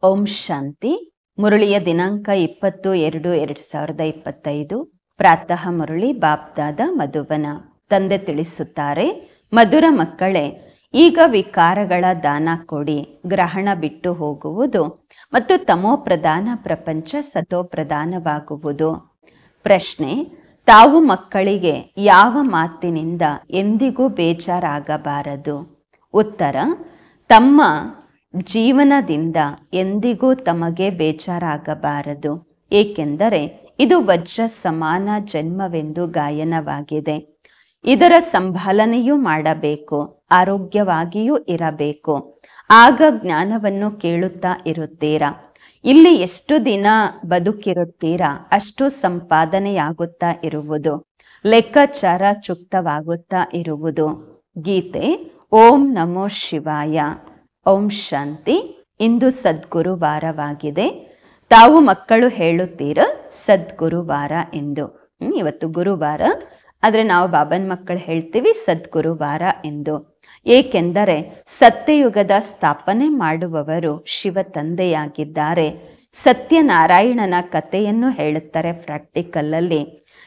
ಓಂ ಶಾಂತಿ. ಮುರಳಿಯ ದಿನಾಂಕ 20-2-2025. ಪ್ರಾತಃ ಮುರಳಿ ಬಾಪ್ದಾದ ಮಧುಬನ. ತಂದೆ ತಿಳಿಸುತ್ತಾರೆ, ಮಧುರ ಮಕ್ಕಳೇ, ಈಗ ವಿಕಾರಗಳ ದಾನ ಕೊಡಿ. ಗ್ರಹಣ ಬಿಟ್ಟು ಹೋಗುವುದು ಮತ್ತು ತಮೋ ಪ್ರಧಾನ ಪ್ರಪಂಚ ಸತೋ ಪ್ರಧಾನವಾಗುವುದು. ಪ್ರಶ್ನೆ: ತಾವು ಮಕ್ಕಳಿಗೆ ಯಾವ ಮಾತಿನಿಂದ ಎಂದಿಗೂ ಬೇಜಾರಾಗಬಾರದು? ಉತ್ತರ: ತಮ್ಮ ಜೀವನದಿಂದ ಎಂದಿಗೂ ತಮಗೆ ಬೇಜಾರಾಗಬಾರದು. ಏಕೆಂದರೆ ಇದು ವಜ್ರ ಸಮಾನ ಜನ್ಮವೆಂದು ಗಾಯನವಾಗಿದೆ. ಇದರ ಸಂಭಾಲನೆಯೂ ಮಾಡಬೇಕು, ಆರೋಗ್ಯವಾಗಿಯೂ ಇರಬೇಕು. ಆಗ ಜ್ಞಾನವನ್ನು ಕೇಳುತ್ತಾ ಇರುತ್ತೀರಾ. ಇಲ್ಲಿ ಎಷ್ಟು ದಿನ ಬದುಕಿರುತ್ತೀರಾ ಅಷ್ಟು ಸಂಪಾದನೆಯಾಗುತ್ತಾ ಇರುವುದು, ಲೆಕ್ಕಾಚಾರ ಚುಕ್ತವಾಗುತ್ತಾ ಇರುವುದು. ಗೀತೆ. ಓಂ ನಮೋ ಶಿವಾಯ. ಓಂ ಶಾಂತಿ. ಇಂದು ಸದ್ಗುರುವಾರವಾಗಿದೆ. ತಾವು ಮಕ್ಕಳು ಹೇಳುತ್ತೀರ ಸದ್ಗುರುವಾರ ಎಂದು. ಇವತ್ತು ಗುರುವಾರ, ಆದರೆ ನಾವು ಬಾಬನ್ ಮಕ್ಕಳು ಹೇಳ್ತೀವಿ ಸದ್ಗುರುವಾರ ಎಂದು. ಏಕೆಂದರೆ ಸತ್ಯಯುಗದ ಸ್ಥಾಪನೆ ಮಾಡುವವರು ಶಿವ ತಂದೆಯಾಗಿದ್ದಾರೆ. ಸತ್ಯನಾರಾಯಣನ ಕಥೆಯನ್ನು ಹೇಳುತ್ತಾರೆ. ಪ್ರಾಕ್ಟಿಕಲಲ್ಲಿ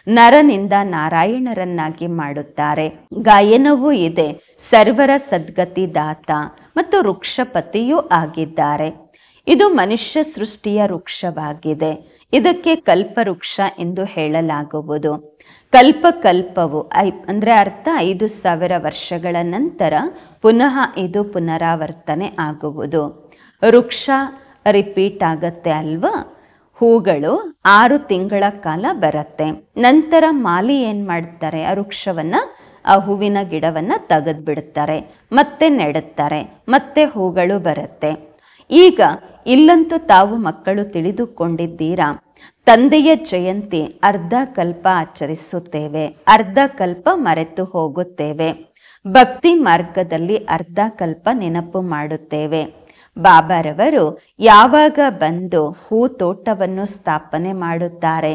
ನರನಿಂದ ನಾರಾಯಣರನ್ನಾಗಿ ಮಾಡುತ್ತಾರೆ. ಗಾಯನವೂ ಇದೆ. ಸರ್ವರ ಸದ್ಗತಿ ದಾತ ಮತ್ತು ವೃಕ್ಷಪತಿಯೂ ಆಗಿದ್ದಾರೆ. ಇದು ಮನುಷ್ಯ ಸೃಷ್ಟಿಯ ವೃಕ್ಷವಾಗಿದೆ. ಇದಕ್ಕೆ ಕಲ್ಪವೃಕ್ಷ ಎಂದು ಹೇಳಲಾಗುವುದು. ಕಲ್ಪಕಲ್ಪವು ಅಂದರೆ ಅರ್ಥ 5000 ವರ್ಷಗಳ ನಂತರ ಪುನಃ ಇದು ಪುನರಾವರ್ತನೆ ಆಗುವುದು. ವೃಕ್ಷ ರಿಪೀಟ್ ಆಗತ್ತೆ ಅಲ್ವಾ? ಹೂಗಳು 6 ತಿಂಗಳ ಕಾಲ ಬರುತ್ತೆ. ನಂತರ ಮಾಲಿ ಏನ್ ಮಾಡ್ತಾರೆ, ಆ ವೃಕ್ಷವನ್ನ, ಆ ಹೂವಿನ ಗಿಡವನ್ನ ತೆಗೆದು ಬಿಡ್ತಾರೆ, ಮತ್ತೆ ನೆಡುತ್ತಾರೆ, ಮತ್ತೆ ಹೂಗಳು ಬರುತ್ತೆ. ಈಗ ಇಲ್ಲಂತೂ ತಾವು ಮಕ್ಕಳು ತಿಳಿದುಕೊಂಡಿದ್ದೀರಾ, ತಂದೆಯ ಜಯಂತಿ ಅರ್ಧ ಕಲ್ಪ ಆಚರಿಸುತ್ತೇವೆ, ಅರ್ಧ ಕಲ್ಪ ಮರೆತು ಹೋಗುತ್ತೇವೆ. ಭಕ್ತಿ ಮಾರ್ಗದಲ್ಲಿ ಅರ್ಧ ಕಲ್ಪ ನೆನಪು ಮಾಡುತ್ತೇವೆ. ಬಾಬಾರವರು ಯಾವಾಗ ಬಂದು ಹೂ ತೋಟವನ್ನು ಸ್ಥಾಪನೆ ಮಾಡುತ್ತಾರೆ?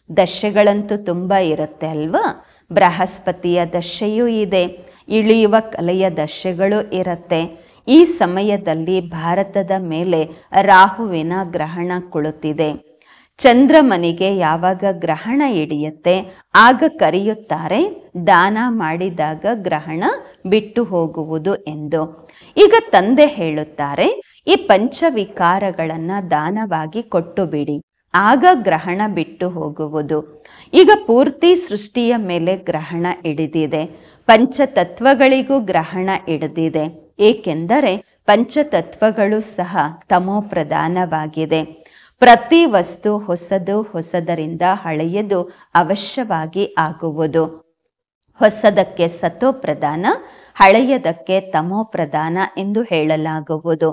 ದಶೆಗಳಂತೂ ತುಂಬಾ ಇರುತ್ತೆ ಅಲ್ವಾ? ಬೃಹಸ್ಪತಿಯ ದಶೆಯೂ ಇದೆ, ಇಳಿಯುವ ಕಲೆಯ ದಶೆಗಳು ಇರುತ್ತೆ. ಈ ಸಮಯದಲ್ಲಿ ಭಾರತದ ಮೇಲೆ ರಾಹುವಿನ ಗ್ರಹಣ ಕುಳಿತಿದೆ. ಚಂದ್ರಮನಿಗೆ ಯಾವಾಗ ಗ್ರಹಣ ಹಿಡಿಯುತ್ತೆ ಆಗ ಕರೆಯುತ್ತಾರೆ ದಾನ ಮಾಡಿದಾಗ ಗ್ರಹಣ ಬಿಟ್ಟು ಹೋಗುವುದು ಎಂದು. ಈಗ ತಂದೆ ಹೇಳುತ್ತಾರೆ, ಈ ಪಂಚವಿಕಾರಗಳನ್ನ ದಾನವಾಗಿ ಕೊಟ್ಟು ಬಿಡಿ, ಆಗ ಗ್ರಹಣ ಬಿಟ್ಟು ಹೋಗುವುದು. ಈಗ ಪೂರ್ತಿ ಸೃಷ್ಟಿಯ ಮೇಲೆ ಗ್ರಹಣ ಹಿಡಿದಿದೆ. ಪಂಚತತ್ವಗಳಿಗೂ ಗ್ರಹಣ ಹಿಡಿದಿದೆ. ಏಕೆಂದರೆ ಪಂಚತತ್ವಗಳು ಸಹ ತಮೋ ಪ್ರಧಾನವಾಗಿದೆ. ಪ್ರತಿ ವಸ್ತು ಹೊಸದರಿಂದ ಹಳೆಯದು ಅವಶ್ಯವಾಗಿ ಆಗುವುದು. ಹೊಸದಕ್ಕೆ ಸತೋ ಪ್ರಧಾನ, ಹಳೆಯದಕ್ಕೆ ತಮೋ ಪ್ರಧಾನ ಎಂದು ಹೇಳಲಾಗುವುದು.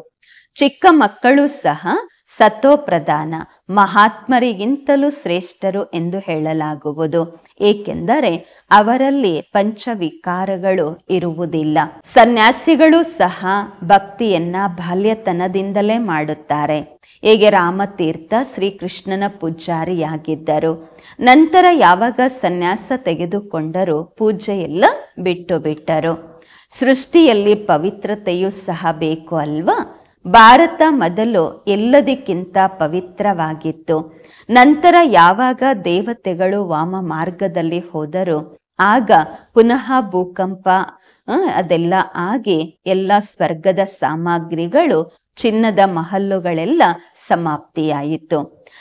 ಚಿಕ್ಕ ಮಕ್ಕಳು ಸಹ ಸತೋ ಪ್ರಧಾನ, ಮಹಾತ್ಮರಿಗಿಂತಲೂ ಶ್ರೇಷ್ಠರು ಎಂದು ಹೇಳಲಾಗುವುದು. ಏಕೆಂದರೆ ಅವರಲ್ಲಿ ಪಂಚವಿಕಾರಗಳು ಇರುವುದಿಲ್ಲ. ಸನ್ಯಾಸಿಗಳು ಸಹ ಭಕ್ತಿಯನ್ನ ಬಾಲ್ಯತನದಿಂದಲೇ ಮಾಡುತ್ತಾರೆ. ಹೇಗೆ ರಾಮತೀರ್ಥ ಶ್ರೀಕೃಷ್ಣನ ಪೂಜಾರಿಯಾಗಿದ್ದರು. ನಂತರ ಯಾವಾಗ ಸನ್ಯಾಸ ತೆಗೆದುಕೊಂಡರು ಪೂಜೆಯೆಲ್ಲ ಬಿಟ್ಟು ಬಿಟ್ಟರು. ಸೃಷ್ಟಿಯಲ್ಲಿ ಪವಿತ್ರತೆಯೂ ಸಹ ಬೇಕು ಅಲ್ವಾ? ಭಾರತ ಮೊದಲು ಎಲ್ಲದಕ್ಕಿಂತ ಪವಿತ್ರವಾಗಿತ್ತು. ನಂತರ ಯಾವಾಗ ದೇವತೆಗಳು ವಾಮ ಮಾರ್ಗದಲ್ಲಿ ಹೋದರು ಆಗ ಪುನಃ ಭೂಕಂಪ ಅದೆಲ್ಲ ಆಗಿ ಎಲ್ಲ ಸ್ವರ್ಗದ ಸಾಮಗ್ರಿಗಳು, ಚಿನ್ನದ ಮಹಲ್ಲುಗಳೆಲ್ಲ ಸಮಾಪ್ತಿಯಾಯಿತು.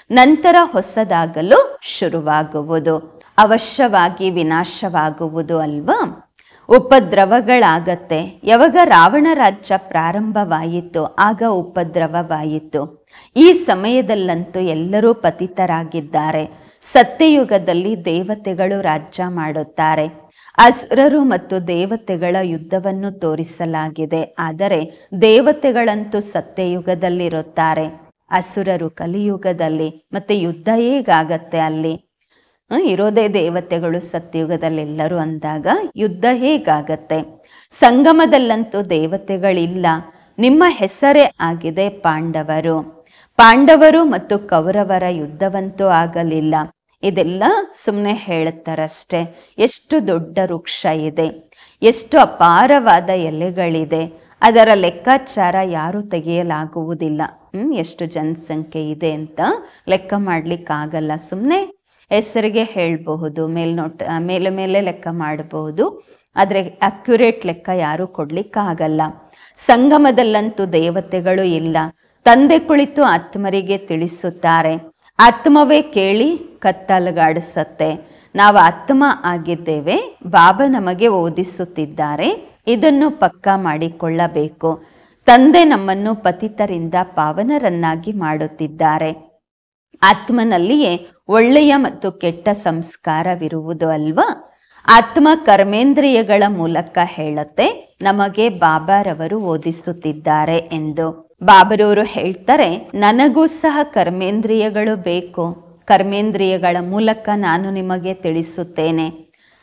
ನಂತರ ಹೊಸದಾಗಲು ಶುರುವಾಗುವುದು, ಅವಶ್ಯವಾಗಿ ವಿನಾಶವಾಗುವುದು ಅಲ್ವಾ? ಉಪದ್ರವಗಳಾಗತ್ತೆ. ಯಾವಾಗ ರಾವಣ ರಾಜ್ಯ ಪ್ರಾರಂಭವಾಯಿತು ಆಗ ಉಪದ್ರವವಾಯಿತು. ಈ ಸಮಯದಲ್ಲಂತೂ ಎಲ್ಲರೂ ಪತಿತರಾಗಿದ್ದಾರೆ. ಸತ್ಯಯುಗದಲ್ಲಿ ದೇವತೆಗಳು ರಾಜ್ಯ ಮಾಡುತ್ತಾರೆ. ಅಸುರರು ಮತ್ತು ದೇವತೆಗಳ ಯುದ್ಧವನ್ನು ತೋರಿಸಲಾಗಿದೆ. ಆದರೆ ದೇವತೆಗಳಂತೂ ಸತ್ಯಯುಗದಲ್ಲಿರುತ್ತಾರೆ, ಅಸುರರು ಕಲಿಯುಗದಲ್ಲಿ. ಮತ್ತೆ ಯುದ್ಧ ಹೇಗಾಗತ್ತೆ ಅಲ್ಲಿ? ಇರೋದೇ ದೇವತೆಗಳು ಸತ್ಯಯುಗದಲ್ಲಿ ಎಲ್ಲರೂ ಅಂದಾಗ ಯುದ್ಧ ಹೇಗಾಗತ್ತೆ? ಸಂಗಮದಲ್ಲಂತೂ ದೇವತೆಗಳಿಲ್ಲ. ನಿಮ್ಮ ಹೆಸರೇ ಆಗಿದೆ ಪಾಂಡವರು. ಪಾಂಡವರು ಮತ್ತು ಕೌರವರ ಯುದ್ಧವಂತೂ ಆಗಲಿಲ್ಲ. ಇದೆಲ್ಲ ಸುಮ್ಮನೆ ಹೇಳುತ್ತಾರಷ್ಟೇ. ಎಷ್ಟು ದೊಡ್ಡ ವೃಕ್ಷ ಇದೆ, ಎಷ್ಟು ಅಪಾರವಾದ ಎಲೆಗಳಿದೆ, ಅದರ ಲೆಕ್ಕಾಚಾರ ಯಾರೂ ತೆಗೆಯಲಾಗುವುದಿಲ್ಲ. ಎಷ್ಟು ಜನಸಂಖ್ಯೆ ಇದೆ ಅಂತ ಲೆಕ್ಕ ಮಾಡ್ಲಿಕ್ಕಾಗಲ್ಲ. ಸುಮ್ಮನೆ ಹೆಸರಿಗೆ ಹೇಳಬಹುದು, ಮೇಲೆ ಲೆಕ್ಕ ಮಾಡಬಹುದು, ಆದರೆ ಅಕ್ಯುರೇಟ್ ಲೆಕ್ಕ ಯಾರು ಕೊಡ್ಲಿಕ್ಕಾಗಲ್ಲ. ಸಂಗಮದಲ್ಲಂತೂ ದೇವತೆಗಳು ಇಲ್ಲ. ತಂದೆ ಕುಳಿತು ಆತ್ಮರಿಗೆ ತಿಳಿಸುತ್ತಾರೆ. ಆತ್ಮವೇ ಕೇಳಿ ಕತ್ತಲಗಾಡಿಸತ್ತೆ. ನಾವು ಆತ್ಮ ಆಗಿದ್ದೇವೆ, ಬಾಬಾ ನಮಗೆ ಓದಿಸುತ್ತಿದ್ದಾರೆ. ಇದನ್ನು ಪಕ್ಕಾ ಮಾಡಿಕೊಳ್ಳಬೇಕು. ತಂದೆ ನಮ್ಮನ್ನು ಪತಿತರಿಂದ ಪಾವನರನ್ನಾಗಿ ಮಾಡುತ್ತಿದ್ದಾರೆ. ಆತ್ಮನಲ್ಲಿಯೇ ಒಳ್ಳೆಯ ಮತ್ತು ಕೆಟ್ಟ ಸಂಸ್ಕಾರವಿರುವುದು ಅಲ್ವಾ? ಆತ್ಮ ಕರ್ಮೇಂದ್ರಿಯಗಳ ಮೂಲಕ ಹೇಳುತ್ತೆ, ನಮಗೆ ಬಾಬಾರವರು ಓದಿಸುತ್ತಿದ್ದಾರೆ ಎಂದು. ಬಾಬರವರು ಹೇಳ್ತಾರೆ, ನನಗೂ ಸಹ ಕರ್ಮೇಂದ್ರಿಯಗಳು ಬೇಕು. ಕರ್ಮೇಂದ್ರಿಯಗಳ ಮೂಲಕ ನಾನು ನಿಮಗೆ ತಿಳಿಸುತ್ತೇನೆ.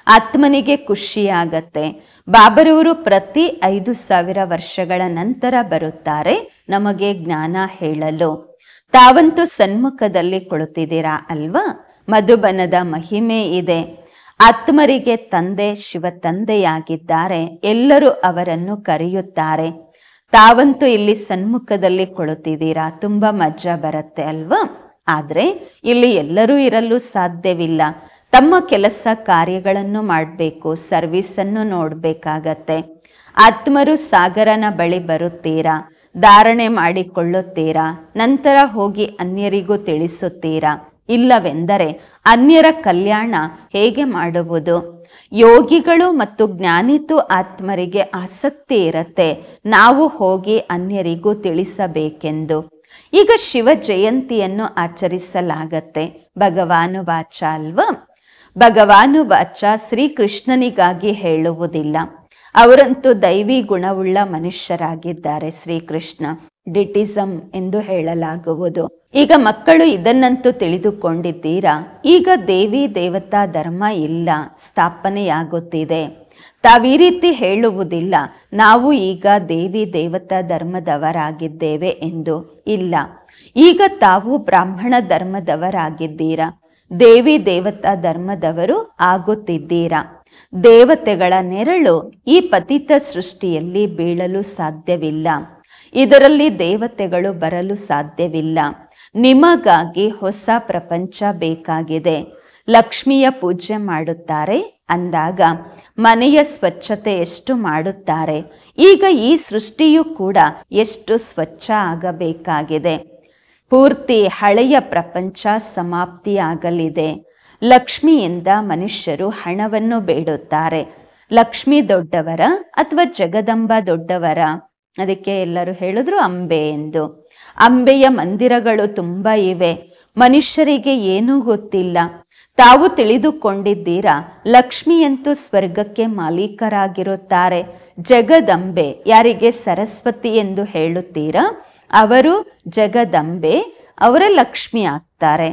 ಆತ್ಮನಿಗೆ ಖುಷಿಯಾಗತ್ತೆ. ಬಾಬರವರು ಪ್ರತಿ 5000 ವರ್ಷಗಳ ನಂತರ ಬರುತ್ತಾರೆ ನಮಗೆ ಜ್ಞಾನ ಹೇಳಲು. ತಾವಂತೂ ಸನ್ಮುಖದಲ್ಲಿ ಕುಳಿತಿದ್ದೀರಾ ಅಲ್ವಾ? ಮಧುಬನದ ಮಹಿಮೆ ಇದೆ. ಆತ್ಮರಿಗೆ ತಂದೆ ಶಿವ ತಂದೆಯಾಗಿದ್ದಾರೆ. ಎಲ್ಲರೂ ಅವರನ್ನು ಕರೆಯುತ್ತಾರೆ. ತಾವಂತೂ ಇಲ್ಲಿ ಸನ್ಮುಖದಲ್ಲಿ ಕುಳಿತಿದ್ದೀರಾ, ತುಂಬಾ ಮಜಾ ಬರುತ್ತೆ ಅಲ್ವಾ? ಆದರೆ ಇಲ್ಲಿ ಎಲ್ಲರೂ ಇರಲು ಸಾಧ್ಯವಿಲ್ಲ. ತಮ್ಮ ಕೆಲಸ ಕಾರ್ಯಗಳನ್ನು ಮಾಡಬೇಕು, ಸರ್ವಿಸನ್ನು ನೋಡಬೇಕಾಗತ್ತೆ. ಆತ್ಮರು ಸಾಗರನ ಬಳಿ ಬರುತ್ತೀರಾ, ಧಾರಣೆ ಮಾಡಿಕೊಳ್ಳುತ್ತೀರಾ, ನಂತರ ಹೋಗಿ ಅನ್ಯರಿಗೂ ತಿಳಿಸುತ್ತೀರಾ. ಇಲ್ಲವೆಂದರೆ ಅನ್ಯರ ಕಲ್ಯಾಣ ಹೇಗೆ ಮಾಡುವುದು? ಯೋಗಿಗಳು ಮತ್ತು ಜ್ಞಾನಿತು ಆತ್ಮರಿಗೆ ಆಸಕ್ತಿ ಇರತ್ತೆ, ನಾವು ಹೋಗಿ ಅನ್ಯರಿಗೂ ತಿಳಿಸಬೇಕೆಂದು. ಈಗ ಶಿವ ಜಯಂತಿಯನ್ನು ಆಚರಿಸಲಾಗತ್ತೆ. ಭಗವಾನುವಾಚ ಅಲ್ವಾ? ಭಗವಾನುವಾಚ ಶ್ರೀಕೃಷ್ಣನಿಗಾಗಿ ಹೇಳುವುದಿಲ್ಲ. ಅವರಂತೂ ದೈವಿ ಗುಣವುಳ್ಳ ಮನುಷ್ಯರಾಗಿದ್ದಾರೆ. ಶ್ರೀಕೃಷ್ಣ ಡಿಟಿಸಮ್ ಎಂದು ಹೇಳಲಾಗುವುದು. ಈಗ ಮಕ್ಕಳು ಇದನ್ನಂತೂ ತಿಳಿದುಕೊಂಡಿದ್ದೀರಾ. ಈಗ ದೇವಿ ದೇವತಾ ಧರ್ಮ ಇಲ್ಲ, ಸ್ಥಾಪನೆಯಾಗುತ್ತಿದೆ. ತಾವೀ ರೀತಿ ಹೇಳುವುದಿಲ್ಲ, ನಾವು ಈಗ ದೇವಿ ದೇವತಾ ಧರ್ಮದವರಾಗಿದ್ದೇವೆ ಎಂದು. ಇಲ್ಲ, ಈಗ ತಾವು ಬ್ರಾಹ್ಮಣ ಧರ್ಮದವರಾಗಿದ್ದೀರಾ. ದೇವಿ ದೇವತಾ ಧರ್ಮದವರು ಆಗುತ್ತಿದ್ದೀರಾ. ದೇವತೆಗಳ ನೆರಳು ಈ ಪತಿತ ಸೃಷ್ಟಿಯಲ್ಲಿ ಬೀಳಲು ಸಾಧ್ಯವಿಲ್ಲ. ಇದರಲ್ಲಿ ದೇವತೆಗಳು ಬರಲು ಸಾಧ್ಯವಿಲ್ಲ. ನಿಮಗಾಗಿ ಹೊಸ ಪ್ರಪಂಚ ಬೇಕಾಗಿದೆ. ಲಕ್ಷ್ಮಿಯ ಪೂಜೆ ಮಾಡುತ್ತಾರೆ ಅಂದಾಗ ಮನೆಯ ಸ್ವಚ್ಛತೆ ಎಷ್ಟು ಮಾಡುತ್ತಾರೆ. ಈಗ ಈ ಸೃಷ್ಟಿಯು ಕೂಡ ಎಷ್ಟು ಸ್ವಚ್ಛ ಆಗಬೇಕಾಗಿದೆ. ಪೂರ್ತಿ ಹಳೆಯ ಪ್ರಪಂಚ ಸಮಾಪ್ತಿಯಾಗಲಿದೆ. ಲಕ್ಷ್ಮಿಯಿಂದ ಮನುಷ್ಯರು ಹಣವನ್ನು ಬೇಡುತ್ತಾರೆ. ಲಕ್ಷ್ಮಿ ದೊಡ್ಡವರ ಅಥವಾ ಜಗದಂಬ ದೊಡ್ಡವರ? ಅದಕ್ಕೆ ಎಲ್ಲರೂ ಹೇಳಿದ್ರು ಅಂಬೆ ಎಂದು. ಅಂಬೆಯ ಮಂದಿರಗಳು ತುಂಬಾ ಇವೆ. ಮನುಷ್ಯರಿಗೆ ಏನೂ ಗೊತ್ತಿಲ್ಲ. ತಾವು ತಿಳಿದುಕೊಂಡಿದ್ದೀರಾ, ಲಕ್ಷ್ಮಿಯಂತೂ ಸ್ವರ್ಗಕ್ಕೆ ಮಾಲೀಕರಾಗಿರುತ್ತಾರೆ. ಜಗದಂಬೆ ಯಾರಿಗೆ ಸರಸ್ವತಿ ಎಂದು ಹೇಳುತ್ತೀರಾ, ಅವರು ಜಗದಂಬೆ, ಅವರ ಲಕ್ಷ್ಮಿ ಆಗ್ತಾರೆ.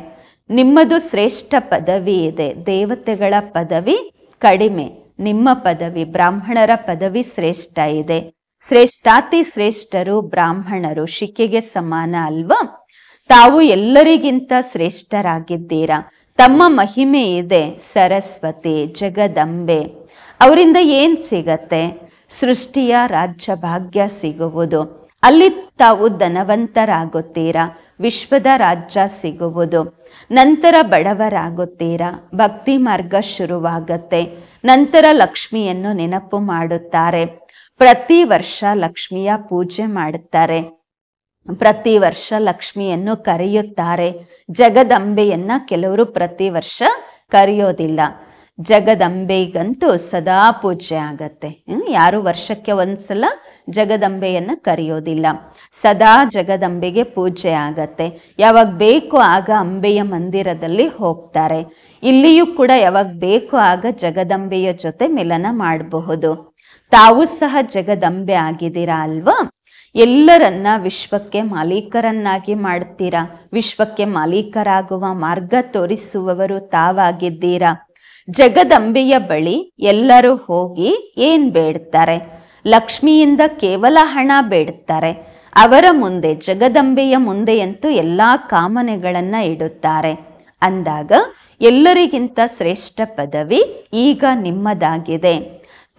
ನಿಮ್ಮದು ಶ್ರೇಷ್ಠ ಪದವಿ ಇದೆ. ದೇವತೆಗಳ ಪದವಿ ಕಡಿಮೆ, ನಿಮ್ಮ ಪದವಿ ಬ್ರಾಹ್ಮಣರ ಪದವಿ ಶ್ರೇಷ್ಠ ಇದೆ. ಶ್ರೇಷ್ಠಾತಿ ಶ್ರೇಷ್ಠರು ಬ್ರಾಹ್ಮಣರು, ಶಿಕೆಗೆ ಸಮಾನ ಅಲ್ವಾ? ತಾವು ಎಲ್ಲರಿಗಿಂತ ಶ್ರೇಷ್ಠರಾಗಿದ್ದೀರಾ. ತಮ್ಮ ಮಹಿಮೆ ಇದೆ. ಸರಸ್ವತಿ, ಜಗದಂಬೆ, ಅವರಿಂದ ಏನ್ ಸಿಗತ್ತೆ? ಸೃಷ್ಟಿಯ ರಾಜ್ಯ ಭಾಗ್ಯ ಸಿಗುವುದು. ಅಲ್ಲಿ ತಾವು ಧನವಂತರಾಗುತ್ತೀರಾ. ವಿಶ್ವದ ರಾಜ್ಯ ಸಿಗುವುದು. ನಂತರ ಬಡವರಾಗುತ್ತೀರಾ. ಭಕ್ತಿ ಮಾರ್ಗ ಶುರುವಾಗತ್ತೆ. ನಂತರ ಲಕ್ಷ್ಮಿಯನ್ನು ನೆನಪು ಮಾಡುತ್ತಾರೆ. ಪ್ರತಿ ವರ್ಷ ಲಕ್ಷ್ಮಿಯ ಪೂಜೆ ಮಾಡುತ್ತಾರೆ. ಪ್ರತಿ ವರ್ಷ ಲಕ್ಷ್ಮಿಯನ್ನು ಕರೆಯುತ್ತಾರೆ. ಜಗದಂಬೆಯನ್ನ ಕೆಲವರು ಪ್ರತಿ ವರ್ಷ ಕರೆಯೋದಿಲ್ಲ. ಜಗದಂಬೆಗಂತೂ ಸದಾ ಪೂಜೆ ಆಗತ್ತೆ. ಯಾರು ವರ್ಷಕ್ಕೆ ಒಂದ್ಸಲ ಜಗದಂಬೆಯನ್ನ ಕರೆಯೋದಿಲ್ಲ. ಸದಾ ಜಗದಂಬೆಗೆ ಪೂಜೆ ಆಗತ್ತೆ. ಯಾವಾಗ ಬೇಕು ಆಗ ಅಂಬೆಯ ಮಂದಿರದಲ್ಲಿ ಹೋಗ್ತಾರೆ. ಇಲ್ಲಿಯೂ ಕೂಡ ಯಾವಾಗ ಬೇಕು ಆಗ ಜಗದಂಬೆಯ ಜೊತೆ ಮಿಲನ ಮಾಡಬಹುದು. ತಾವು ಸಹ ಜಗದಂಬೆ ಆಗಿದ್ದೀರಾ ಅಲ್ವಾ? ಎಲ್ಲರನ್ನ ವಿಶ್ವಕ್ಕೆ ಮಾಲೀಕರನ್ನಾಗಿ ಮಾಡ್ತೀರಾ. ವಿಶ್ವಕ್ಕೆ ಮಾಲೀಕರಾಗುವ ಮಾರ್ಗ ತೋರಿಸುವವರು ತಾವಾಗಿದ್ದೀರಾ. ಜಗದಂಬೆಯ ಬಳಿ ಎಲ್ಲರೂ ಹೋಗಿ ಏನ್ ಬೇಡ್ತಾರೆ? ಲಕ್ಷ್ಮಿಯಿಂದ ಕೇವಲ ಹಣ ಬೇಡ್ತಾರೆ. ಅವರ ಮುಂದೆ, ಜಗದಂಬೆಯ ಮುಂದೆಯಂತೂ ಎಲ್ಲಾ ಕಾಮನೆಗಳನ್ನ ಇಡುತ್ತಾರೆ. ಅಂದಾಗ ಎಲ್ಲರಿಗಿಂತ ಶ್ರೇಷ್ಠ ಪದವಿ ಈಗ ನಿಮ್ಮದಾಗಿದೆ.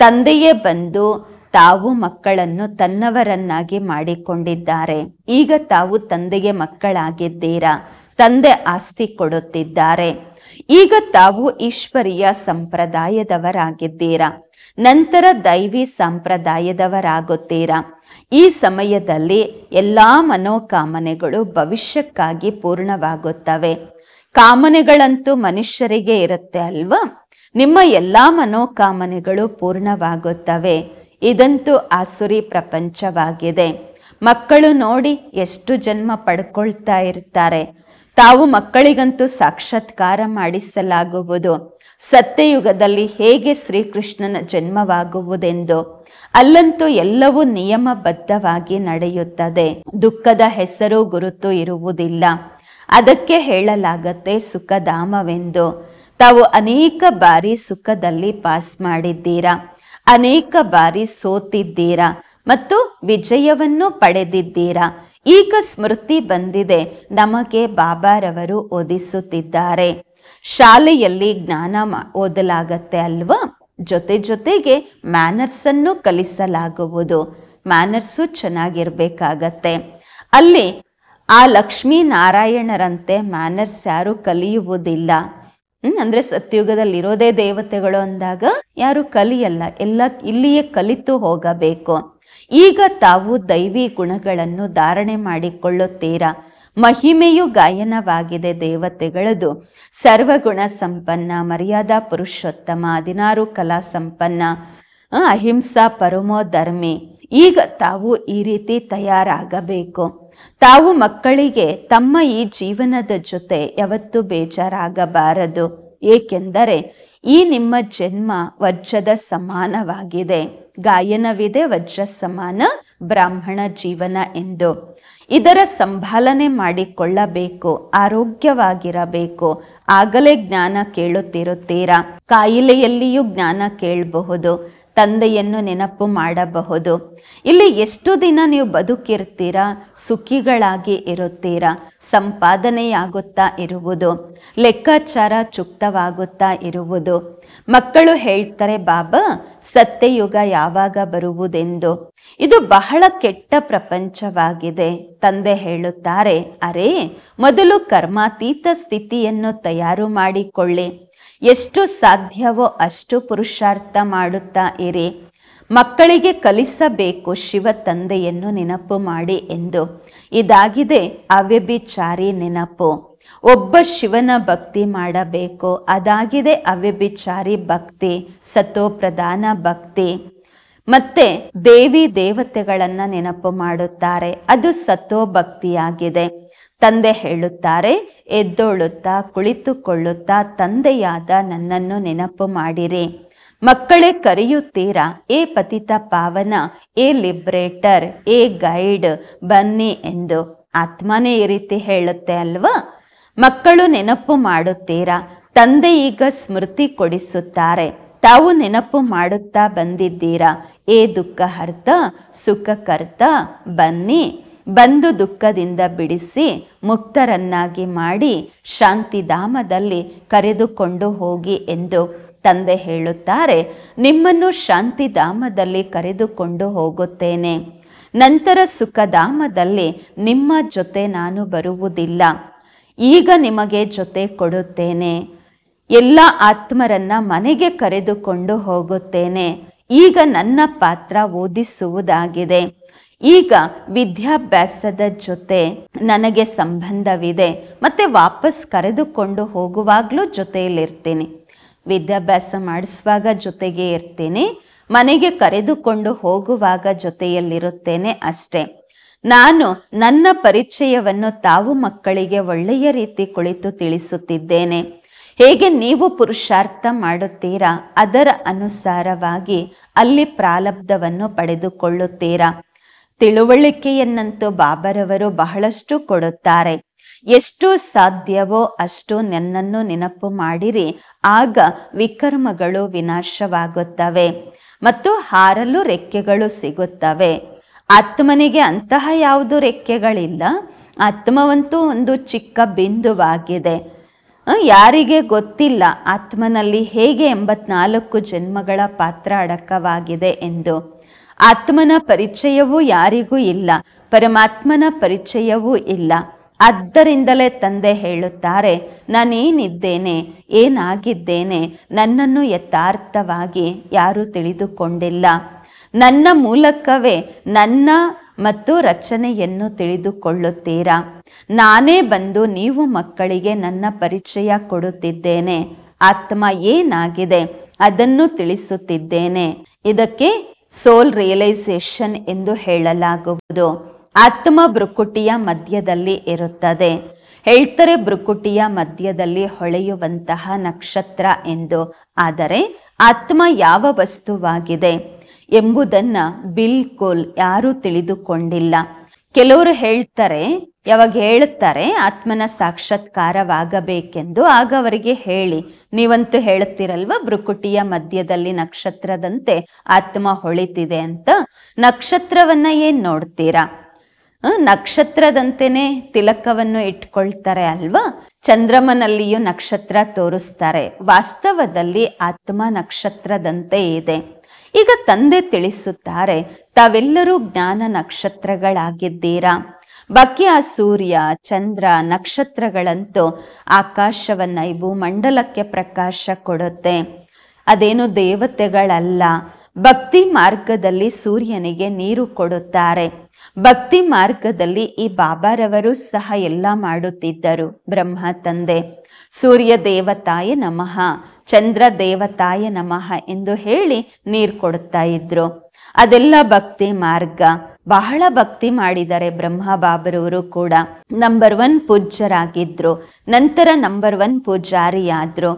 ತಂದೆಯೇ ಬಂದು ತಾವು ಮಕ್ಕಳನ್ನು ತನ್ನವರನ್ನಾಗಿ ಮಾಡಿಕೊಂಡಿದ್ದಾರೆ. ಈಗ ತಾವು ತಂದೆಗೆ ಮಕ್ಕಳಾಗಿದ್ದೀರಾ. ತಂದೆ ಆಸ್ತಿ ಕೊಡುತ್ತಿದ್ದಾರೆ. ಈಗ ತಾವು ಈಶ್ವರೀಯ ಸಂಪ್ರದಾಯದವರಾಗಿದ್ದೀರಾ. ನಂತರ ದೈವಿ ಸಂಪ್ರದಾಯದವರಾಗುತ್ತೀರಾ. ಈ ಸಮಯದಲ್ಲಿ ಎಲ್ಲಾ ಮನೋಕಾಮನೆಗಳು ಭವಿಷ್ಯಕ್ಕಾಗಿ ಪೂರ್ಣವಾಗುತ್ತವೆ. ಕಾಮನೆಗಳಂತೂ ಮನುಷ್ಯರಿಗೆ ಇರುತ್ತೆ ಅಲ್ವಾ? ನಿಮ್ಮ ಎಲ್ಲಾ ಮನೋಕಾಮನೆಗಳು ಪೂರ್ಣವಾಗುತ್ತವೆ. ಇದಂತೂ ಆಸುರಿ ಪ್ರಪಂಚವಾಗಿದೆ. ಮಕ್ಕಳು ನೋಡಿ ಎಷ್ಟು ಜನ್ಮ ಪಡ್ಕೊಳ್ತಾ ಇರ್ತಾರೆ. ತಾವು ಮಕ್ಕಳಿಗಂತೂ ಸಾಕ್ಷಾತ್ಕಾರ ಮಾಡಿಸಲಾಗುವುದು. ಸತ್ಯಯುಗದಲ್ಲಿ ಹೇಗೆ ಶ್ರೀಕೃಷ್ಣನ ಜನ್ಮವಾಗುವುದೆಂದು. ಅಲ್ಲಂತೂ ಎಲ್ಲವೂ ನಿಯಮಬದ್ಧವಾಗಿ ನಡೆಯುತ್ತದೆ. ದುಃಖದ ಹೆಸರು ಗುರುತು ಇರುವುದಿಲ್ಲ. ಅದಕ್ಕೆ ಹೇಳಲಾಗತ್ತೆ ಸುಖಧಾಮವೆಂದು. ತಾವು ಅನೇಕ ಬಾರಿ ಸುಖದಲ್ಲಿ ಪಾಸ್ ಮಾಡಿದ್ದೀರಾ, ಅನೇಕ ಬಾರಿ ಸೋತಿದ್ದೀರಾ ಮತ್ತು ವಿಜಯವನ್ನು ಪಡೆದಿದ್ದೀರಾ. ಈಗ ಸ್ಮೃತಿ ಬಂದಿದೆ. ನಮಗೆ ಬಾಬಾರವರು ಓದಿಸುತ್ತಿದ್ದಾರೆ. ಶಾಲೆಯಲ್ಲಿ ಜ್ಞಾನ ಓದಲಾಗತ್ತೆ ಅಲ್ವಾ? ಜೊತೆಗೆ ಮ್ಯಾನರ್ಸ್ ಅನ್ನು ಕಲಿಸಲಾಗುವುದು. ಮ್ಯಾನರ್ಸು ಚೆನ್ನಾಗಿರ್ಬೇಕಾಗತ್ತೆ. ಅಲ್ಲಿ ಆ ಲಕ್ಷ್ಮೀನಾರಾಯಣರಂತೆ ಮ್ಯಾನರ್ಸ್ ಯಾರು ಕಲಿಯುವುದಿಲ್ಲ. ಅಂದ್ರೆ ಸತ್ಯುಗದಲ್ಲಿ ಇರೋದೇ ದೇವತೆಗಳು ಅಂದಾಗ ಯಾರು ಕಲಿಯಲ್ಲ. ಎಲ್ಲ ಇಲ್ಲಿಯೇ ಕಲಿತು ಹೋಗಬೇಕು. ಈಗ ತಾವು ದೈವಿ ಗುಣಗಳನ್ನು ಧಾರಣೆ ಮಾಡಿಕೊಳ್ಳುತ್ತೀರಾ. ಮಹಿಮೆಯು ಗಾಯನವಾಗಿದೆ ದೇವತೆಗಳದು. ಸರ್ವಗುಣ ಸಂಪನ್ನ, ಮರ್ಯಾದಾ ಪುರುಷೋತ್ತಮ, 16 ಕಲಾ ಸಂಪನ್ನ, ಅಹಿಂಸಾ ಪರಮೋ ಧರ್ಮಿ. ಈಗ ತಾವು ಈ ರೀತಿ ತಯಾರಾಗಬೇಕು. ತಾವು ಮಕ್ಕಳಿಗೆ ತಮ್ಮ ಈ ಜೀವನದ ಜೊತೆ ಯಾವತ್ತೂ ಬೇಜಾರಾಗಬಾರದು. ಏಕೆಂದರೆ ಈ ನಿಮ್ಮ ಜನ್ಮ ವಜ್ರದ ಸಮಾನವಾಗಿದೆ. ಗಾಯನವಿದೆ ವಜ್ರ ಸಮಾನ ಬ್ರಾಹ್ಮಣ ಜೀವನ ಎಂದು. ಇದರ ಸಂಭಾಲನೆ ಮಾಡಿಕೊಳ್ಳಬೇಕು. ಆರೋಗ್ಯವಾಗಿರಬೇಕು. ಆಗಲೇ ಜ್ಞಾನ ಕೇಳುತ್ತಿರುತ್ತೀರಾ. ಕಾಯಿಲೆಯಲ್ಲಿಯೂ ಜ್ಞಾನ ಕೇಳಬಹುದು. ತಂದೆಯನ್ನು ನೆನಪು ಮಾಡಬಹುದು. ಇಲ್ಲಿ ಎಷ್ಟು ದಿನ ನೀವು ಬದುಕಿರ್ತೀರಾ? ಸುಖಿಗಳಾಗಿ ಇರುತ್ತೀರಾ. ಸಂಪಾದನೆಯಾಗುತ್ತಾ ಇರುವುದು, ಲೆಕ್ಕಾಚಾರ ಚುಕ್ತವಾಗುತ್ತಾ ಇರುವುದು. ಮಕ್ಕಳು ಹೇಳ್ತಾರೆ, ಬಾಬಾ ಸತ್ಯಯುಗ ಯಾವಾಗ ಬರುವುದೆಂದು. ಇದು ಬಹಳ ಕೆಟ್ಟ ಪ್ರಪಂಚವಾಗಿದೆ. ತಂದೆ ಹೇಳುತ್ತಾರೆ, ಅರೇ ಮೊದಲು ಕರ್ಮಾತೀತ ಸ್ಥಿತಿಯನ್ನು ತಯಾರು ಮಾಡಿಕೊಳ್ಳಿ. ಎಷ್ಟು ಸಾಧ್ಯವೋ ಅಷ್ಟು ಪುರುಷಾರ್ಥ ಮಾಡುತ್ತಾ ಇರಿ. ಮಕ್ಕಳಿಗೆ ಕಲಿಸಬೇಕು ಶಿವ ತಂದೆಯನ್ನು ನೆನಪು ಮಾಡಿ ಎಂದು. ಇದಾಗಿದೆ ಅವ್ಯಭಿಚಾರಿ ನೆನಪು. ಒಬ್ಬ ಶಿವನ ಭಕ್ತಿ ಮಾಡಬೇಕು. ಅದಾಗಿದೆ ಅವ್ಯಭಿಚಾರಿ ಭಕ್ತಿ, ಸತೋಪ್ರಧಾನ ಭಕ್ತಿ. ಮತ್ತೆ ದೇವಿ ದೇವತೆಗಳನ್ನ ನೆನಪು ಮಾಡುತ್ತಾರೆ. ಅದು ಸತೋ ಭಕ್ತಿಯಾಗಿದೆ. ತಂದೆ ಹೇಳುತ್ತಾರೆ, ಎದ್ದೊಳುತ್ತಾ ಕುಳಿತುಕೊಳ್ಳುತ್ತಾ ತಂದೆಯಾದ ನನ್ನನ್ನು ನೆನಪು ಮಾಡಿರಿ. ಮಕ್ಕಳೇ ಕರೆಯುತ್ತೀರಾ, ಏ ಪತಿತ ಪಾವನ, ಏ ಲಿಬ್ರೇಟರ್, ಏ ಗೈಡ್, ಬನ್ನಿ ಎಂದು. ಆತ್ಮನೇ ಈ ರೀತಿ ಹೇಳುತ್ತೆ ಅಲ್ವಾ? ಮಕ್ಕಳು ನೆನಪು ಮಾಡುತ್ತೀರಾ. ತಂದೆ ಈಗ ಸ್ಮೃತಿ ಕೊಡಿಸುತ್ತಾರೆ. ತಾವು ನೆನಪು ಮಾಡುತ್ತಾ ಬಂದಿದ್ದೀರಾ. ಏ ದುಃಖಹರ್ತ, ಸುಖಕರ್ತ, ಬನ್ನಿ, ಬಂದು ದುಃಖದಿಂದ ಬಿಡಿಸಿ ಮುಕ್ತರನ್ನಾಗಿ ಮಾಡಿ ಶಾಂತಿಧಾಮದಲ್ಲಿ ಕರೆದುಕೊಂಡು ಹೋಗಿ ಎಂದು ತಂದೆ ಹೇಳುತ್ತಾರೆ. ನಿಮ್ಮನ್ನು ಶಾಂತಿಧಾಮದಲ್ಲಿ ಕರೆದುಕೊಂಡು ಹೋಗುತ್ತೇನೆ. ನಂತರ ಸುಖಧಾಮದಲ್ಲಿ ನಿಮ್ಮ ಜೊತೆ ನಾನು ಬರುವುದಿಲ್ಲ. ಈಗ ನಿಮಗೆ ಜೊತೆ ಕೊಡುತ್ತೇನೆ. ಎಲ್ಲ ಆತ್ಮರನ್ನ ಮನೆಗೆ ಕರೆದುಕೊಂಡು ಹೋಗುತ್ತೇನೆ. ಈಗ ನನ್ನ ಪಾತ್ರ ಓದಿಸುವುದಾಗಿದೆ. ಈಗ ವಿದ್ಯಾಭ್ಯಾಸದ ಜೊತೆ ನನಗೆ ಸಂಬಂಧವಿದೆ. ಮತ್ತೆ ವಾಪಸ್ ಕರೆದುಕೊಂಡು ಹೋಗುವಾಗಲೂ ಜೊತೆಯಲ್ಲಿರ್ತೀನಿ. ವಿದ್ಯಾಭ್ಯಾಸ ಮಾಡಿಸುವಾಗ ಜೊತೆಗೆ ಇರ್ತೀನಿ, ಮನೆಗೆ ಕರೆದುಕೊಂಡು ಹೋಗುವಾಗ ಜೊತೆಯಲ್ಲಿರುತ್ತೇನೆ ಅಷ್ಟೇ. ನಾನು ನನ್ನ ಪರಿಚಯವನ್ನು ತಾವು ಮಕ್ಕಳಿಗೆ ಒಳ್ಳೆಯ ರೀತಿ ಕುಳಿತು ತಿಳಿಸುತ್ತಿದ್ದೇನೆ. ಹೇಗೆ ನೀವು ಪುರುಷಾರ್ಥ ಮಾಡುತ್ತೀರಾ ಅದರ ಅನುಸಾರವಾಗಿ ಅಲ್ಲಿ ಪ್ರಾರಬ್ಧವನ್ನು ಪಡೆದುಕೊಳ್ಳುತ್ತೀರಾ. ತಿಳುವಳಿಕೆಯನ್ನಂತೂ ಬಾಬರವರು ಬಹಳಷ್ಟು ಕೊಡುತ್ತಾರೆ. ಎಷ್ಟು ಸಾಧ್ಯವೋ ಅಷ್ಟು ನನ್ನನ್ನು ನೆನಪು ಮಾಡಿರಿ. ಆಗ ವಿಕರ್ಮಗಳು ವಿನಾಶವಾಗುತ್ತವೆ ಮತ್ತು ಹಾರಲು ರೆಕ್ಕೆಗಳು ಸಿಗುತ್ತವೆ. ಆತ್ಮನಿಗೆ ಅಂತಹ ಯಾವುದು ರೆಕ್ಕೆಗಳಿಲ್ಲ. ಆತ್ಮವಂತೂ ಒಂದು ಚಿಕ್ಕ ಬಿಂದುವಾಗಿದೆ. ಯಾರಿಗೆ ಗೊತ್ತಿಲ್ಲ ಆತ್ಮನಲ್ಲಿ ಹೇಗೆ 84 ಜನ್ಮಗಳ ಪಾತ್ರ ಅಡಕವಾಗಿದೆ ಎಂದು. ಆತ್ಮನ ಪರಿಚಯವೂ ಯಾರಿಗೂ ಇಲ್ಲ, ಪರಮಾತ್ಮನ ಪರಿಚಯವೂ ಇಲ್ಲ. ಆದ್ದರಿಂದಲೇ ತಂದೆ ಹೇಳುತ್ತಾರೆ, ನಾನೇನಿದ್ದೇನೆ, ಏನಾಗಿದ್ದೇನೆ, ನನ್ನನ್ನು ಯಥಾರ್ಥವಾಗಿ ಯಾರೂ ತಿಳಿದುಕೊಂಡಿಲ್ಲ. ನನ್ನ ಮೂಲಕವೇ ನನ್ನ ಮತ್ತು ರಚನೆಯನ್ನು ತಿಳಿದುಕೊಳ್ಳುತ್ತೀರಾ. ನಾನೇ ಬಂದು ನೀವು ಮಕ್ಕಳಿಗೆ ನನ್ನ ಪರಿಚಯ ಕೊಡುತ್ತಿದ್ದೇನೆ. ಆತ್ಮ ಏನಾಗಿದೆ ಅದನ್ನು ತಿಳಿಸುತ್ತಿದ್ದೇನೆ. ಇದಕ್ಕೆ ಸೋಲ್ ರಿಯಲೈಸೇಷನ್ ಎಂದು ಹೇಳಲಾಗುವುದು. ಆತ್ಮ ಭ್ರುಕುಟಿಯ ಮಧ್ಯದಲ್ಲಿ ಇರುತ್ತದೆ. ಹೇಳ್ತಾರೆ ಭ್ರುಕುಟಿಯ ಮಧ್ಯದಲ್ಲಿ ಹೊಳೆಯುವಂತಹ ನಕ್ಷತ್ರ ಎಂದು. ಆದರೆ ಆತ್ಮ ಯಾವ ವಸ್ತುವಾಗಿದೆ ಎಂಬುದನ್ನ ಬಿಲ್ಕುಲ್ ಯಾರೂ ತಿಳಿದುಕೊಂಡಿಲ್ಲ. ಕೆಲವರು ಹೇಳ್ತಾರೆ, ಯಾವಾಗ ಹೇಳುತ್ತಾರೆ ಆತ್ಮನ ಸಾಕ್ಷಾತ್ಕಾರವಾಗಬೇಕೆಂದು, ಆಗ ಅವರಿಗೆ ಹೇಳಿ, ನೀವಂತೂ ಹೇಳುತ್ತೀರಲ್ವ ಭ್ರುಕುಟಿಯ ಮಧ್ಯದಲ್ಲಿ ನಕ್ಷತ್ರದಂತೆ ಆತ್ಮ ಹೊಳಿತಿದೆ ಅಂತ. ನಕ್ಷತ್ರವನ್ನ ಏನ್ ನೋಡ್ತೀರಾ? ನಕ್ಷತ್ರದಂತೆನೆ ತಿಲಕವನ್ನು ಇಟ್ಕೊಳ್ತಾರೆ ಅಲ್ವಾ. ಚಂದ್ರಮನಲ್ಲಿಯೂ ನಕ್ಷತ್ರ ತೋರಿಸ್ತಾರೆ. ವಾಸ್ತವದಲ್ಲಿ ಆತ್ಮ ನಕ್ಷತ್ರದಂತೆ ಇದೆ. ಈಗ ತಂದೆ ತಿಳಿಸುತ್ತಾರೆ, ತಾವೆಲ್ಲರೂ ಜ್ಞಾನ ನಕ್ಷತ್ರಗಳಾಗಿದ್ದೀರಾ. ಬಾಕಿ ಆ ಸೂರ್ಯ, ಚಂದ್ರ, ನಕ್ಷತ್ರಗಳಂತೂ ಆಕಾಶವನ್ನ, ಈ ಭೂಮಂಡಲಕ್ಕೆ ಪ್ರಕಾಶ ಕೊಡುತ್ತೆ. ಅದೇನು ದೇವತೆಗಳಲ್ಲ. ಭಕ್ತಿ ಮಾರ್ಗದಲ್ಲಿ ಸೂರ್ಯನಿಗೆ ನೀರು ಕೊಡುತ್ತಾರೆ. ಭಕ್ತಿ ಮಾರ್ಗದಲ್ಲಿ ಈ ಬಾಬಾರವರು ಸಹ ಎಲ್ಲ ಮಾಡುತ್ತಿದ್ದರು. ಬ್ರಹ್ಮ ತಂದೆ ಸೂರ್ಯ ದೇವತಾಯ ನಮಃ, ಚಂದ್ರ ದೇವತಾಯ ನಮಃ ಎಂದು ಹೇಳಿ ನೀರು ಕೊಡುತ್ತಾ ಇದ್ರು. ಅದೆಲ್ಲ ಭಕ್ತಿ ಮಾರ್ಗ. ಬಹಳ ಭಕ್ತಿ ಮಾಡಿದ್ದಾರೆ ಬ್ರಹ್ಮ ಬಾಬರವರು ಕೂಡ. ನಂಬರ್ 1 ಪೂಜ್ಯರಾಗಿದ್ರು. ನಂತರ ನಂಬರ್ 1 ಪೂಜಾರಿಯಾದ್ರು.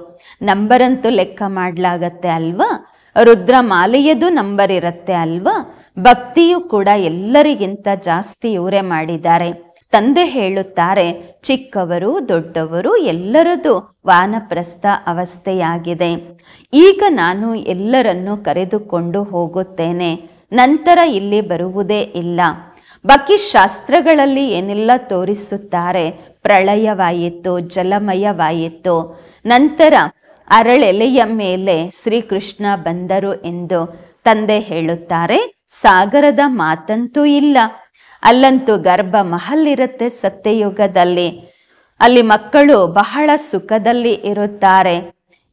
ನಂಬರ್ ಅಂತೂ ಲೆಕ್ಕ ಮಾಡ್ಲಾಗತ್ತೆ ಅಲ್ವಾ. ರುದ್ರ ಮಾಲೆಯದು ನಂಬರ್ ಇರುತ್ತೆ ಅಲ್ವಾ. ಭಕ್ತಿಯು ಕೂಡ ಎಲ್ಲರಿಗಿಂತ ಜಾಸ್ತಿ ಇವರೇ ಮಾಡಿದ್ದಾರೆ. ತಂದೆ ಹೇಳುತ್ತಾರೆ, ಚಿಕ್ಕವರು ದೊಡ್ಡವರು ಎಲ್ಲರದು ವಾನಪ್ರಸ್ಥ ಅವಸ್ಥೆಯಾಗಿದೆ. ಈಗ ನಾನು ಎಲ್ಲರನ್ನೂ ಕರೆದುಕೊಂಡು ಹೋಗುತ್ತೇನೆ. ನಂತರ ಇಲ್ಲಿ ಬರುವುದೇ ಇಲ್ಲ. ಬಾಕಿ ಶಾಸ್ತ್ರಗಳಲ್ಲಿ ಏನೆಲ್ಲ ತೋರಿಸುತ್ತಾರೆ, ಪ್ರಳಯವಾಯಿತು, ಜಲಮಯವಾಯಿತು, ನಂತರ ಅರಳೆಲೆಯ ಮೇಲೆ ಶ್ರೀಕೃಷ್ಣ ಬಂದರು ಎಂದು ತಂದೆ ಹೇಳುತ್ತಾರೆ. ಸಾಗರದ ಮಾತಂತೂ ಇಲ್ಲ. ಅಲ್ಲಂತೂ ಗರ್ಭ ಮಹಲ್ ಇರುತ್ತೆ ಸತ್ಯಯುಗದಲ್ಲಿ. ಅಲ್ಲಿ ಮಕ್ಕಳು ಬಹಳ ಸುಖದಲ್ಲಿ ಇರುತ್ತಾರೆ.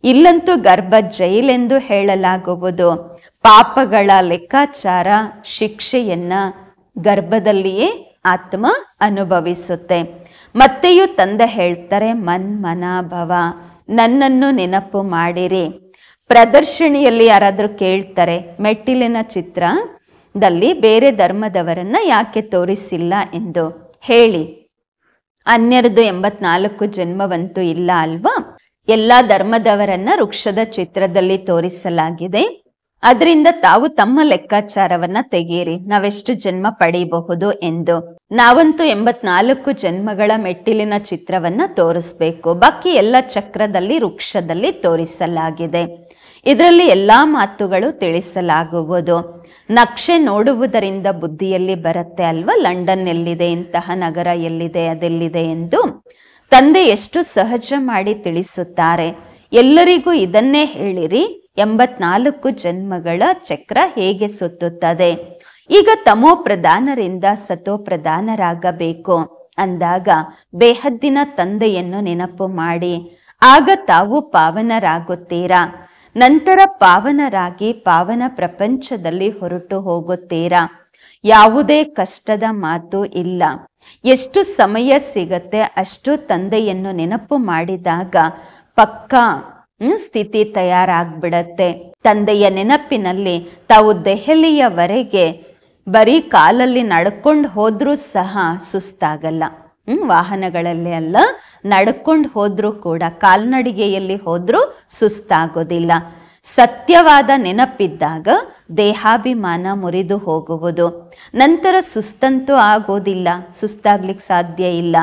ಇಲ್ಲಂತೂ ಗರ್ಭ ಜೈಲೆಂದು ಹೇಳಲಾಗುವುದು. ಪಾಪಗಳ ಲೆಕ್ಕಾಚಾರ, ಶಿಕ್ಷೆಯನ್ನ ಗರ್ಭದಲ್ಲಿಯೇ ಆತ್ಮ ಅನುಭವಿಸುತ್ತೆ. ಮತ್ತೆಯೂ ತಂದೆ ಹೇಳ್ತಾರೆ, ಮನ್ಮನಾಭವ, ನನ್ನನ್ನು ನೆನಪು ಮಾಡಿರಿ. ಪ್ರದರ್ಶನಿಯಲ್ಲಿ ಯಾರಾದ್ರೂ ಕೇಳ್ತಾರೆ, ಮೆಟ್ಟಿಲಿನ ಚಿತ್ರದಲ್ಲಿ ಬೇರೆ ಧರ್ಮದವರನ್ನ ಯಾಕೆ ತೋರಿಸಿಲ್ಲ ಎಂದು ಹೇಳಿ. 1284 ಜನ್ಮವಂತೂ ಇಲ್ಲ ಅಲ್ವಾ. ಎಲ್ಲಾ ಧರ್ಮದವರನ್ನ ವೃಕ್ಷದ ಚಿತ್ರದಲ್ಲಿ ತೋರಿಸಲಾಗಿದೆ. ಅದರಿಂದ ತಾವು ತಮ್ಮ ಲೆಕ್ಕಾಚಾರವನ್ನ ತೆಗೆಯಿರಿ, ನಾವೆಷ್ಟು ಜನ್ಮ ಪಡೆಯಬಹುದು ಎಂದು. ನಾವಂತೂ 84 ಜನ್ಮಗಳ ಮೆಟ್ಟಿಲಿನ ಚಿತ್ರವನ್ನ ತೋರಿಸ್ಬೇಕು. ಬಾಕಿ ಎಲ್ಲ ಚಕ್ರದಲ್ಲಿ, ವೃಕ್ಷದಲ್ಲಿ ತೋರಿಸಲಾಗಿದೆ. ಇದರಲ್ಲಿ ಎಲ್ಲಾ ಮಾತುಗಳು ತಿಳಿಸಲಾಗುವುದು. ನಕ್ಷೆ ನೋಡುವುದರಿಂದ ಬುದ್ಧಿಯಲ್ಲಿ ಬರುತ್ತೆ ಅಲ್ವಾ. ಲಂಡನ್ ಎಲ್ಲಿದೆ, ಇಂತಹ ನಗರ ಎಲ್ಲಿದೆ, ಅದೆಲ್ಲಿದೆ ಎಂದು ತಂದೆ ಎಷ್ಟು ಸಹಜ ಮಾಡಿ ತಿಳಿಸುತ್ತಾರೆ. ಎಲ್ಲರಿಗೂ ಇದನ್ನೇ ಹೇಳಿರಿ, 84 ಜನ್ಮಗಳ ಚಕ್ರ ಹೇಗೆ ಸುತ್ತುತ್ತದೆ. ಈಗ ತಮೋ ಪ್ರಧಾನರಿಂದ ಸತೋ ಪ್ರಧಾನರಾಗಬೇಕು ಅಂದಾಗ ಬೇಹದ್ದಿನ ತಂದೆಯನ್ನು ನೆನಪು ಮಾಡಿ. ಆಗ ತಾವು ಪಾವನರಾಗುತ್ತೀರಾ. ನಂತರ ಪಾವನರಾಗಿ ಪಾವನ ಪ್ರಪಂಚದಲ್ಲಿ ಹೊರಟು ಹೋಗುತ್ತೀರಾ. ಯಾವುದೇ ಕಷ್ಟದ ಮಾತು ಇಲ್ಲ. ಎಷ್ಟು ಸಮಯ ಸಿಗತ್ತೆ ಅಷ್ಟು ತಂದೆಯನ್ನು ನೆನಪು ಮಾಡಿದಾಗ ಪಕ್ಕಾ ಸ್ಥಿತಿ ತಯಾರಾಗ್ಬಿಡತ್ತೆ. ತಂದೆಯ ನೆನಪಿನಲ್ಲಿ ತಾವು ದೆಹಲಿಯವರೆಗೆ ಬರೀ ಕಾಲಲ್ಲಿ ನಡ್ಕೊಂಡು ಹೋದ್ರೂ ಸಹ ಸುಸ್ತಾಗಲ್ಲ. ವಾಹನಗಳಲ್ಲಿ ಅಲ್ಲ, ನಡ್ಕೊಂಡು ಹೋದ್ರೂ ಕೂಡ, ಕಾಲ್ನಡಿಗೆಯಲ್ಲಿ ಹೋದ್ರೂ ಸುಸ್ತಾಗೋದಿಲ್ಲ. ಸತ್ಯವಾದ ನೆನಪಿದ್ದಾಗ ದೇಹಾಭಿಮಾನ ಮುರಿದು ಹೋಗುವುದು. ನಂತರ ಸುಸ್ತಂತೂ ಆಗೋದಿಲ್ಲ, ಸುಸ್ತಾಗ್ಲಿಕ್ಕೆ ಸಾಧ್ಯ ಇಲ್ಲ.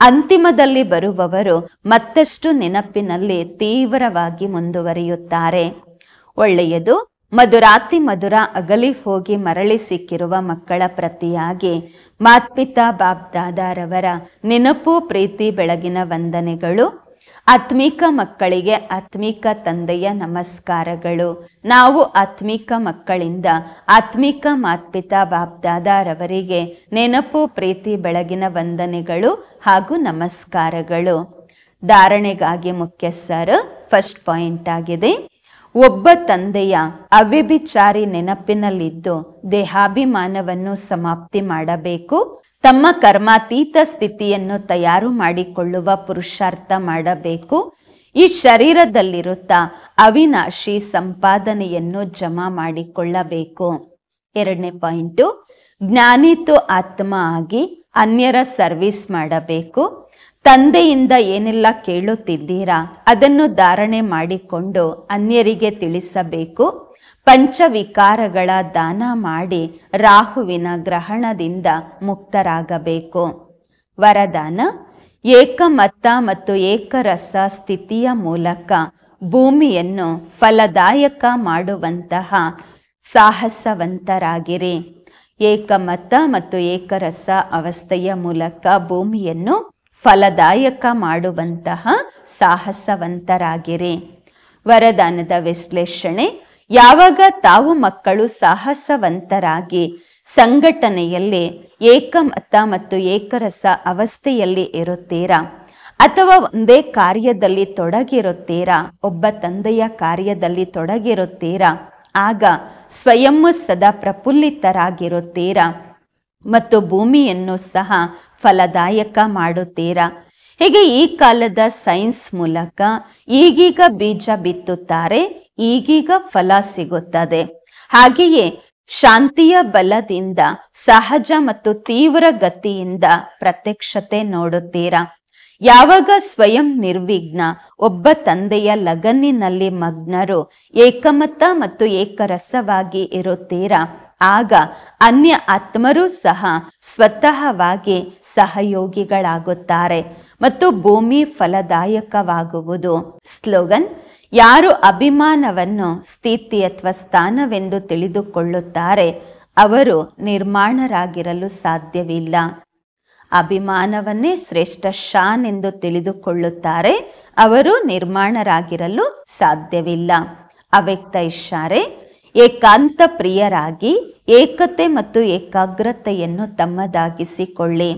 ಅಂತಿಮದಲ್ಲಿ ಬರುವವರು ಮತ್ತಷ್ಟು ನೆನಪಿನಲ್ಲಿ ತೀವ್ರವಾಗಿ ಮುಂದುವರಿಯುತ್ತಾರೆ. ಒಳ್ಳೆಯದು. ಮಧುರಾತಿ ಮಧುರ ಅಗಲಿ ಹೋಗಿ ಮರಳಿ ಸಿಕ್ಕಿರುವ ಮಕ್ಕಳ ಪ್ರತಿಯಾಗಿ ಮಾತ್ಪಿತಾ ಬಾಪ್ ದಾದಾರವರ ನೆನಪು, ಪ್ರೀತಿ, ಬೆಳಗಿನ ವಂದನೆಗಳು. ಆತ್ಮಿಕ ಮಕ್ಕಳಿಗೆ ಆತ್ಮಿಕ ತಂದೆಯ ನಮಸ್ಕಾರಗಳು. ನಾವು ಆತ್ಮಿಕ ಮಕ್ಕಳಿಂದ ಆತ್ಮಿಕ ಮಾತ್ಪಿತಾ ಬಾಪ್ದಾದಾರವರಿಗೆ ನೆನಪು, ಪ್ರೀತಿ, ಬೆಳಗಿನ ವಂದನೆಗಳು ಹಾಗೂ ನಮಸ್ಕಾರಗಳು. ಧಾರಣೆಗಾಗಿ ಮುಖ್ಯ ಸಾರ ಫಸ್ಟ್ ಪಾಯಿಂಟ್ ಆಗಿದೆ. ಒಬ್ಬ ತಂದೆಯ ಅವ್ಯಭಿಚಾರಿ ನೆನಪಿನಲ್ಲಿದ್ದು ದೇಹಾಭಿಮಾನವನ್ನು ಸಮಾಪ್ತಿ ಮಾಡಬೇಕು. ತಮ್ಮ ಕರ್ಮಾತೀತ ಸ್ಥಿತಿಯನ್ನು ತಯಾರು ಮಾಡಿಕೊಳ್ಳುವ ಪುರುಷಾರ್ಥ ಮಾಡಬೇಕು. ಈ ಶರೀರದಲ್ಲಿರುತ್ತಾ ಅವಿನಾಶಿ ಸಂಪಾದನೆಯನ್ನು ಜಮಾ ಮಾಡಿಕೊಳ್ಳಬೇಕು. ಎರಡನೇ ಪಾಯಿಂಟು, ಜ್ಞಾನಿತು ಆತ್ಮ ಆಗಿ ಅನ್ಯರ ಸರ್ವಿಸ್ ಮಾಡಬೇಕು. ತಂದೆಯಿಂದ ಏನೆಲ್ಲ ಕೇಳುತ್ತಿದ್ದೀರಾ ಅದನ್ನು ಧಾರಣೆ ಮಾಡಿಕೊಂಡು ಅನ್ಯರಿಗೆ ತಿಳಿಸಬೇಕು. ಪಂಚವಿಕಾರಗಳ ದಾನ ಮಾಡಿ ರಾಹುವಿನ ಗ್ರಹಣದಿಂದ ಮುಕ್ತರಾಗಬೇಕು. ವರದಾನ: ಏಕಮತ ಮತ್ತು ಏಕರಸ ಸ್ಥಿತಿಯ ಮೂಲಕ ಭೂಮಿಯನ್ನು ಫಲದಾಯಕ ಮಾಡುವಂತಹ ಸಾಹಸವಂತರಾಗಿರಿ. ಏಕಮತ ಮತ್ತು ಏಕರಸ ಅವಸ್ಥೆಯ ಮೂಲಕ ಭೂಮಿಯನ್ನು ಫಲದಾಯಕ ಮಾಡುವಂತಹ ಸಾಹಸವಂತರಾಗಿರಿ. ವರದಾನದ ವಿಶ್ಲೇಷಣೆ: ಯಾವಾಗ ತಾವು ಮಕ್ಕಳು ಸಾಹಸವಂತರಾಗಿ ಸಂಘಟನೆಯಲ್ಲಿ ಏಕಮತ ಮತ್ತು ಏಕರಸ ಅವಸ್ಥೆಯಲ್ಲಿ ಇರುತ್ತೀರಾ ಅಥವಾ ಒಂದೇ ಕಾರ್ಯದಲ್ಲಿ ತೊಡಗಿರುತ್ತೀರಾ, ಒಬ್ಬ ತಂದೆಯ ಕಾರ್ಯದಲ್ಲಿ ತೊಡಗಿರುತ್ತೀರಾ, ಆಗ ಸ್ವಯಂ ಸದಾ ಪ್ರಫುಲ್ಲಿತರಾಗಿರುತ್ತೀರಾ ಮತ್ತು ಭೂಮಿಯನ್ನು ಸಹ ಫಲದಾಯಕ ಮಾಡುತ್ತೀರಾ. ಹೀಗೆ ಈ ಕಾಲದ ಸೈನ್ಸ್ ಮೂಲಕ ಈಗೀಗ ಬೀಜ ಬಿತ್ತುತ್ತಾರೆ, ಈಗೀಗ ಫಲ ಸಿಗುತ್ತದೆ. ಹಾಗೆಯೇ ಶಾಂತಿಯ ಬಲದಿಂದ ಸಹಜ ಮತ್ತು ತೀವ್ರ ಗತಿಯಿಂದ ಪ್ರತ್ಯಕ್ಷತೆ ನೋಡುತ್ತೀರಾ. ಯಾವಾಗ ಸ್ವಯಂ ನಿರ್ವಿಘ್ನ ಒಬ್ಬ ತಂದೆಯ ಲಗನ್ನಿನಲ್ಲಿ ಮಗ್ನರು ಏಕಮತ ಮತ್ತು ಏಕರಸವಾಗಿ ಇರುತ್ತೀರಾ, ಆಗ ಅನ್ಯ ಆತ್ಮರೂ ಸಹ ಸ್ವತಃವಾಗಿ ಸಹಯೋಗಿಗಳಾಗುತ್ತಾರೆ ಮತ್ತು ಭೂಮಿ ಫಲದಾಯಕವಾಗುವುದು. ಸ್ಲೋಗನ್: ಯಾರು ಅಭಿಮಾನವನ್ನು ಸ್ಥಿತಿ ಅಥವಾ ಸ್ಥಾನವೆಂದು ತಿಳಿದುಕೊಳ್ಳುತ್ತಾರೆ ಅವರು ನಿರ್ಮಾಣರಾಗಿರಲು ಸಾಧ್ಯವಿಲ್ಲ. ಅಭಿಮಾನವನ್ನೇ ಶ್ರೇಷ್ಠ ಶಾನ್ ಎಂದು ತಿಳಿದುಕೊಳ್ಳುತ್ತಾರೆ, ಅವರು ನಿರ್ಮಾಣರಾಗಿರಲು ಸಾಧ್ಯವಿಲ್ಲ. ಅವ್ಯಕ್ತ ಇಶಾರೆ: ಏಕಾಂತ ಪ್ರಿಯರಾಗಿ ಏಕತೆ ಮತ್ತು ಏಕಾಗ್ರತೆಯನ್ನು ತಮ್ಮದಾಗಿಸಿಕೊಳ್ಳಿ.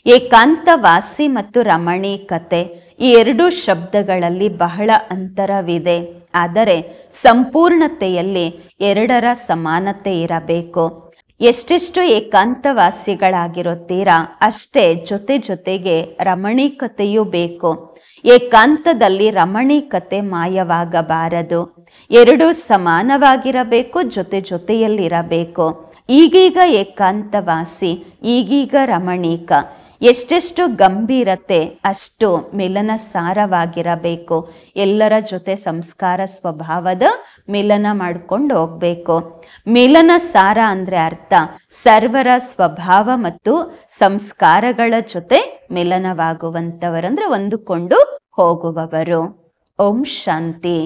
ಏಕಾಂತವಾಸಿ ಮತ್ತು ರಮಣೀಕತೆ ಈ ಎರಡು ಶಬ್ದಗಳಲ್ಲಿ ಬಹಳ ಅಂತರವಿದೆ. ಆದರೆ ಸಂಪೂರ್ಣತೆಯಲ್ಲಿ ಎರಡರ ಸಮಾನತೆ ಇರಬೇಕು. ಎಷ್ಟೆಷ್ಟು ಏಕಾಂತವಾಸಿಗಳಾಗಿರುತ್ತೀರಾ ಅಷ್ಟೇ ಜೊತೆ ಜೊತೆಗೆ ರಮಣೀಕತೆಯೂ ಬೇಕು. ಏಕಾಂತದಲ್ಲಿ ರಮಣೀಕತೆ ಮಾಯವಾಗಬಾರದು. ಎರಡೂ ಸಮಾನವಾಗಿರಬೇಕು, ಜೊತೆ ಜೊತೆಯಲ್ಲಿರಬೇಕು. ಈಗೀಗ ಏಕಾಂತವಾಸಿ, ಈಗೀಗ ರಮಣೀಕ. ಎಷ್ಟೆಷ್ಟು ಗಂಭೀರತೆ ಅಷ್ಟು ಮಿಲನ ಸಾರವಾಗಿರಬೇಕು. ಎಲ್ಲರ ಜೊತೆ ಸಂಸ್ಕಾರ ಸ್ವಭಾವದ ಮಿಲನ ಮಾಡ್ಕೊಂಡು ಹೋಗ್ಬೇಕು. ಮಿಲನ ಸಾರ ಅಂದ್ರೆ ಅರ್ಥ ಸರ್ವರ ಸ್ವಭಾವ ಮತ್ತು ಸಂಸ್ಕಾರಗಳ ಜೊತೆ ಮಿಲನವಾಗುವಂತವರಂದ್ರೆ ಹೊಂದಿಕೊಂಡು ಹೋಗುವವರು. ಓಂ ಶಾಂತಿ.